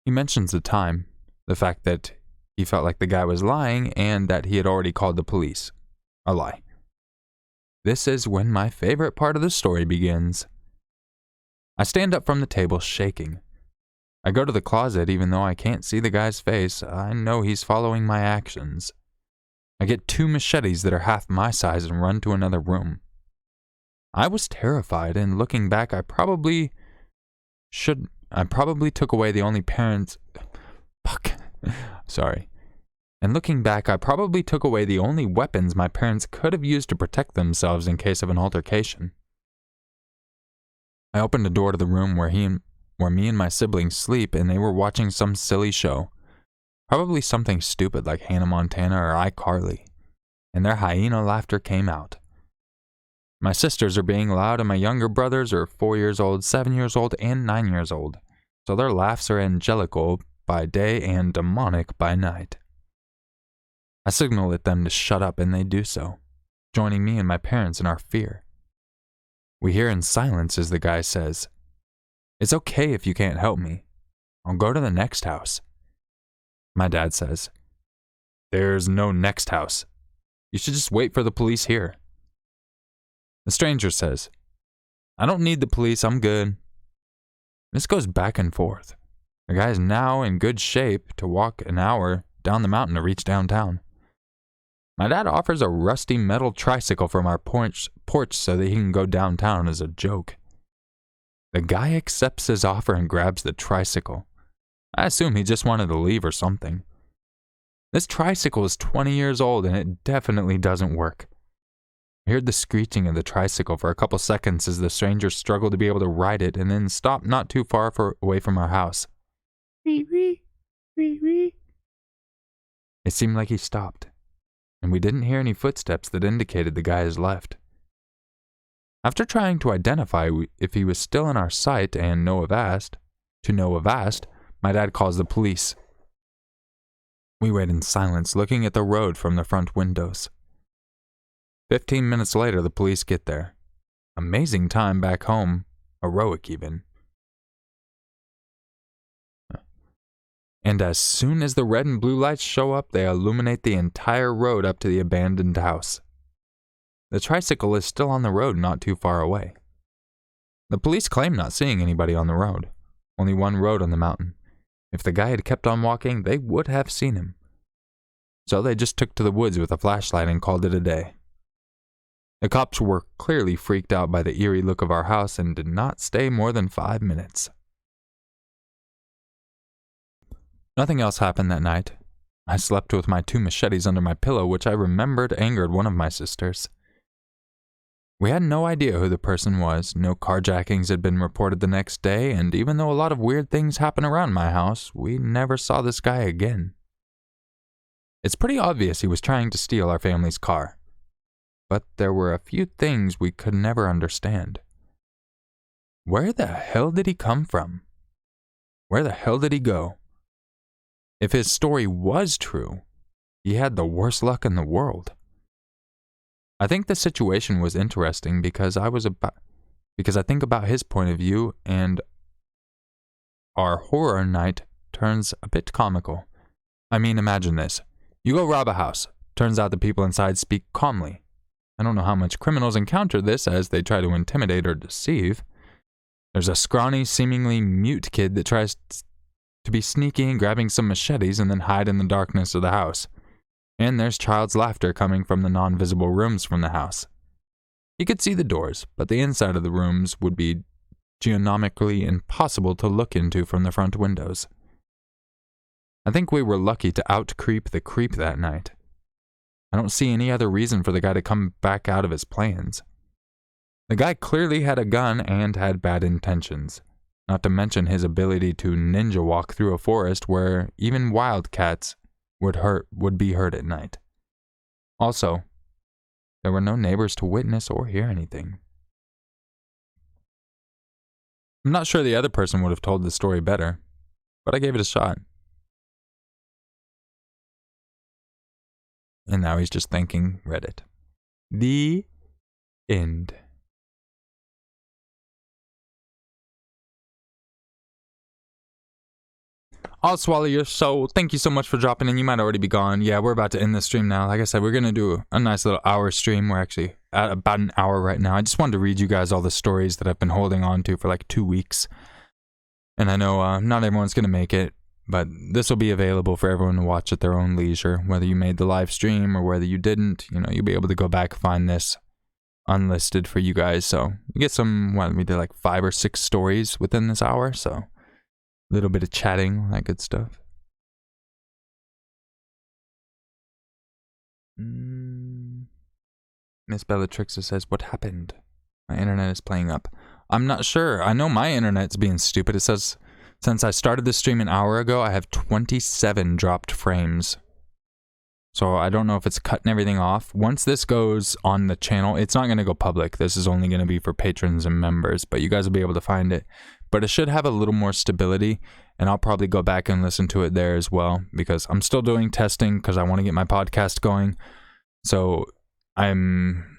He mentions the time, the fact that he felt like the guy was lying, and that he had already called the police. A lie. This is when my favorite part of the story begins. I stand up from the table, shaking. I go to the closet even though I can't see the guy's face. I know he's following my actions. I get 2 machetes that are half my size and run to another room. I was terrified, and looking back, I probably took away the only parents... Sorry. And looking back, I probably took away the only weapons my parents could have used to protect themselves in case of an altercation. I opened a door to the room where me and my siblings sleep, and they were watching some silly show. Probably something stupid like Hannah Montana or iCarly. And their hyena laughter came out. My sisters are being loud, and my younger brothers are 4 years old, 7 years old, and 9 years old. So their laughs are angelical by day and demonic by night. I signal at them to shut up, and they do so, joining me and my parents in our fear. We hear in silence as the guy says, "It's okay if you can't help me. I'll go to the next house." My dad says, "There's no next house. You should just wait for the police here." The stranger says, "I don't need the police, I'm good." This goes back and forth. The guy is now in good shape to walk an hour down the mountain to reach downtown. My dad offers a rusty metal tricycle from our porch so that he can go downtown as a joke. The guy accepts his offer and grabs the tricycle. I assume he just wanted to leave or something. This tricycle is 20 years old and it definitely doesn't work. I heard the screeching of the tricycle for a couple seconds as the stranger struggled to be able to ride it and then stopped not too far away from our house. It seemed like he stopped, and we didn't hear any footsteps that indicated the guy has left. After trying to identify if he was still in our sight and no avast, my dad calls the police. We wait in silence, looking at the road from the front windows. 15 minutes later, the police get there. Amazing time back home, heroic even. And as soon as the red and blue lights show up, they illuminate the entire road up to the abandoned house. The tricycle is still on the road not too far away. The police claim not seeing anybody on the road, only one road on the mountain. If the guy had kept on walking, they would have seen him. So they just took to the woods with a flashlight and called it a day. The cops were clearly freaked out by the eerie look of our house and did not stay more than 5 minutes. Nothing else happened that night. I slept with my 2 machetes under my pillow, which I remembered angered one of my sisters. We had no idea who the person was, no carjackings had been reported the next day, and even though a lot of weird things happen around my house, we never saw this guy again. It's pretty obvious he was trying to steal our family's car, but there were a few things we could never understand. Where the hell did he come from? Where the hell did he go? If his story was true, he had the worst luck in the world. I think the situation was interesting because I think about his point of view, and our horror night turns a bit comical. I mean, imagine this. You go rob a house. Turns out the people inside speak calmly. I don't know how much criminals encounter this as they try to intimidate or deceive. There's a scrawny, seemingly mute kid that tries to be sneaky and grabbing some machetes and then hide in the darkness of the house. And there's child's laughter coming from the non-visible rooms from the house. He could see the doors, but the inside of the rooms would be geonomically impossible to look into from the front windows. I think we were lucky to out-creep the creep that night. I don't see any other reason for the guy to come back out of his plans. The guy clearly had a gun and had bad intentions, not to mention his ability to ninja walk through a forest where even wildcats would be heard at night. Also, there were no neighbors to witness or hear anything. I'm not sure the other person would have told the story better, but I gave it a shot. And now he's just thanking Reddit. The end. I'll swallow your soul. Thank you so much for dropping in. You might already be gone. Yeah, we're about to end the stream now. Like I said, we're going to do a nice little hour stream. We're actually at about an hour right now. I just wanted to read you guys all the stories that I've been holding on to for like 2 weeks. And I know not everyone's going to make it, but this will be available for everyone to watch at their own leisure. Whether you made the live stream or whether you didn't, you'll be able to go back, find this unlisted for you guys. So you get some, we did like 5 or 6 stories within this hour, so a little bit of chatting, that good stuff. Miss Bellatrixa says, what happened? My internet is playing up. I'm not sure. I know my internet's being stupid. It says, since I started this stream an hour ago, I have 27 dropped frames. So I don't know if it's cutting everything off. Once this goes on the channel, it's not going to go public. This is only going to be for patrons and members, but you guys will be able to find it. But it should have a little more stability, and I'll probably go back and listen to it there as well, because I'm still doing testing because I want to get my podcast going. So I'm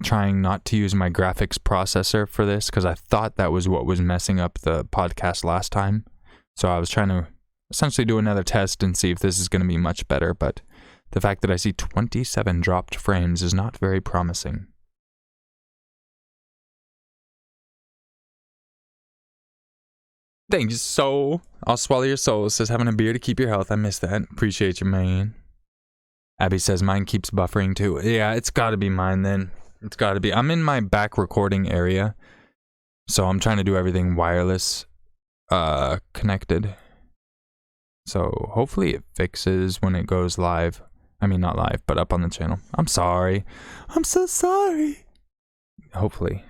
trying not to use my graphics processor for this because I thought that was what was messing up the podcast last time. So I was trying to essentially do another test and see if this is going to be much better, but the fact that I see 27 dropped frames is not very promising. Thank you, soul. I'll swallow your soul. It says having a beer to keep your health. I miss that. Appreciate you, man. Abby says mine keeps buffering too. Yeah, it's got to be mine then. It's got to be. I'm in my back recording area, so I'm trying to do everything wireless connected. So hopefully it fixes when it goes live. I mean, not live, but up on the channel. I'm sorry. I'm so sorry. Hopefully.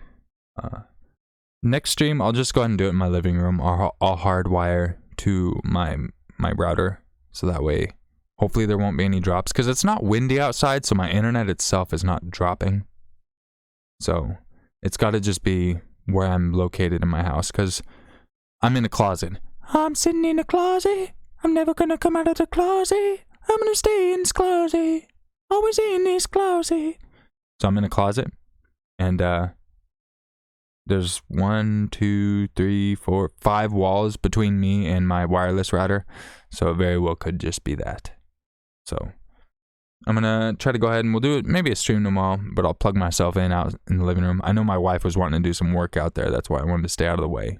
Next stream, I'll just go ahead and do it in my living room. I'll hardwire to my router, so that way, hopefully there won't be any drops, because it's not windy outside, so my internet itself is not dropping. So it's got to just be where I'm located in my house, because I'm in a closet. I'm sitting in a closet. I'm never gonna come out of the closet. I'm gonna stay in this closet. Always in this closet. So I'm in a closet, and there's 1, 2, 3, 4, 5 walls between me and my wireless router, so it very well could just be that. So I'm gonna try to go ahead and we'll do it, maybe a stream tomorrow, but I'll plug myself in out in the living room. I know my wife was wanting to do some work out there, that's why I wanted to stay out of the way.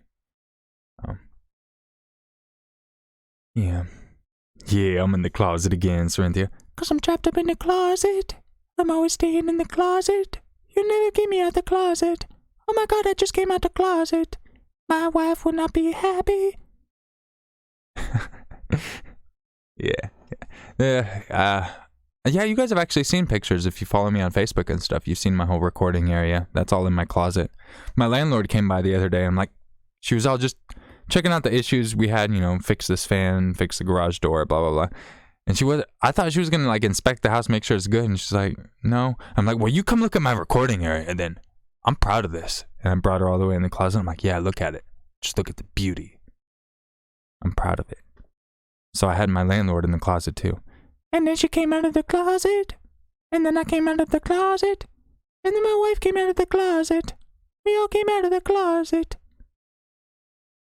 Yeah, I'm in the closet again, Cynthia. 'Cause I'm trapped up in the closet. I'm always staying in the closet. You never get me out the closet. Oh my God, I just came out the closet. My wife will not be happy. Yeah, you guys have actually seen pictures. If you follow me on Facebook and stuff, you've seen my whole recording area. That's all in my closet. My landlord came by the other day. I'm like, she was all just checking out the issues we had, fix this fan, fix the garage door, blah, blah, blah. And I thought she was going to like inspect the house, make sure it's good. And she's like, no. I'm like, well, you come look at my recording area. And then I'm proud of this. And I brought her all the way in the closet. I'm like, yeah, look at it. Just look at the beauty. I'm proud of it. So I had my landlord in the closet too. And then she came out of the closet. And then I came out of the closet. And then my wife came out of the closet. We all came out of the closet.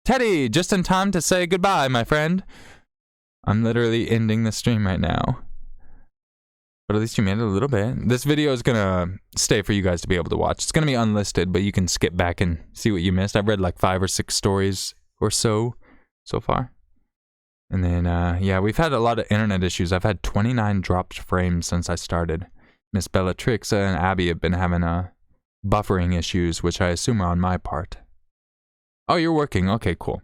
Teddy, just in time to say goodbye, my friend. I'm literally ending the stream right now. But at least you made it a little bit. This video is going to stay for you guys to be able to watch. It's going to be unlisted, but you can skip back and see what you missed. I've read like 5 or 6 stories or so far. And then, yeah, we've had a lot of internet issues. I've had 29 dropped frames since I started. Miss Bellatrix and Abby have been having buffering issues, which I assume are on my part. Oh, you're working. Okay, cool.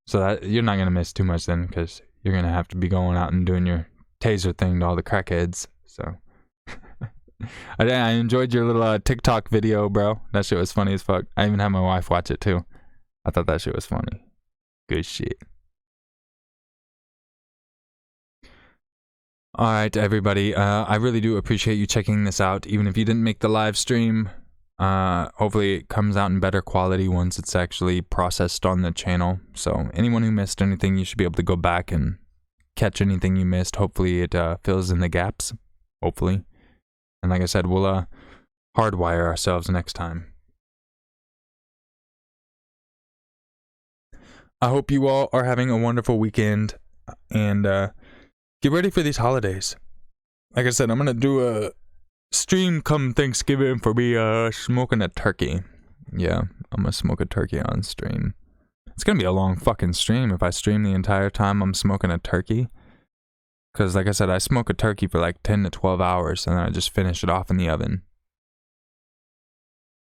So that you're not going to miss too much then, because you're going to have to be going out and doing your taser thing to all the crackheads. So I enjoyed your little TikTok video, bro. That shit was funny as fuck. I even had my wife watch it too. I thought that shit was funny. Good shit. All right, everybody. I really do appreciate you checking this out. Even if you didn't make the live stream, hopefully it comes out in better quality once it's actually processed on the channel. So anyone who missed anything, you should be able to go back and catch anything you missed. Hopefully it fills in the gaps. Hopefully. And like I said, we'll hardwire ourselves next time. I hope you all are having a wonderful weekend, and get ready for these holidays. Like I said, I'm gonna do a stream come Thanksgiving for me smoking a turkey. Yeah, I'm gonna smoke a turkey on stream. It's gonna be a long fucking stream if I stream the entire time I'm smoking a turkey. Because like I said, I smoke a turkey for like 10 to 12 hours and then I just finish it off in the oven.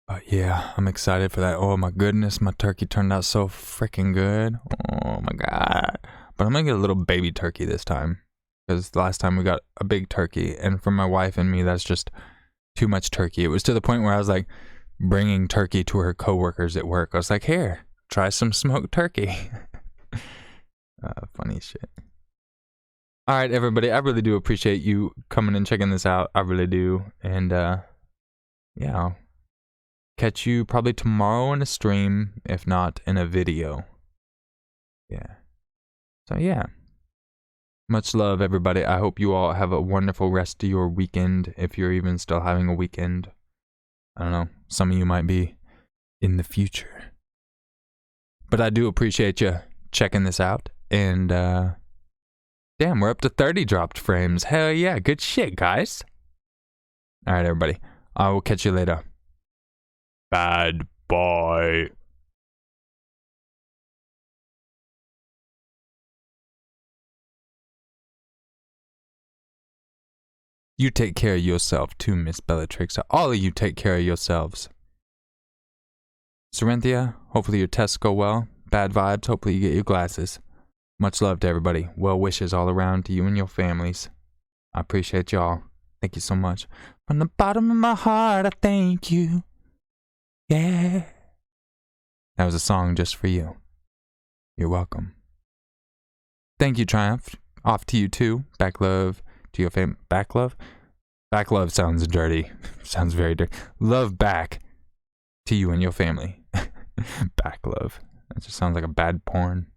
But yeah, I'm excited for that. Oh my goodness, my turkey turned out so freaking good. Oh my God. But I'm gonna get a little baby turkey this time. Because the last time we got a big turkey, and for my wife and me, that's just too much turkey. It was to the point where I was like bringing turkey to her coworkers at work. I was like, here, try some smoked turkey. Funny shit. All right, everybody, I really do appreciate you coming and checking this out. I really do. And yeah, I'll catch you probably tomorrow in a stream, if not in a video. Yeah. So yeah. Much love, everybody. I hope you all have a wonderful rest of your weekend, if you're even still having a weekend. I don't know. Some of you might be in the future. But I do appreciate you checking this out. And, damn, we're up to 30 dropped frames. Hell yeah. Good shit, guys. All right, everybody. I will catch you later. Bad boy. You take care of yourself too, Miss Bellatrix. All of you take care of yourselves. Serenthia, hopefully your tests go well. Bad vibes, hopefully you get your glasses. Much love to everybody. Well wishes all around to you and your families. I appreciate y'all. Thank you so much. From the bottom of my heart, I thank you. Yeah. That was a song just for you. You're welcome. Thank you, Triumph. Off to you too. Back love. To your fam, back love? Back love sounds dirty. Sounds very dirty. Love back to you and your family. Back love. That just sounds like a bad porn.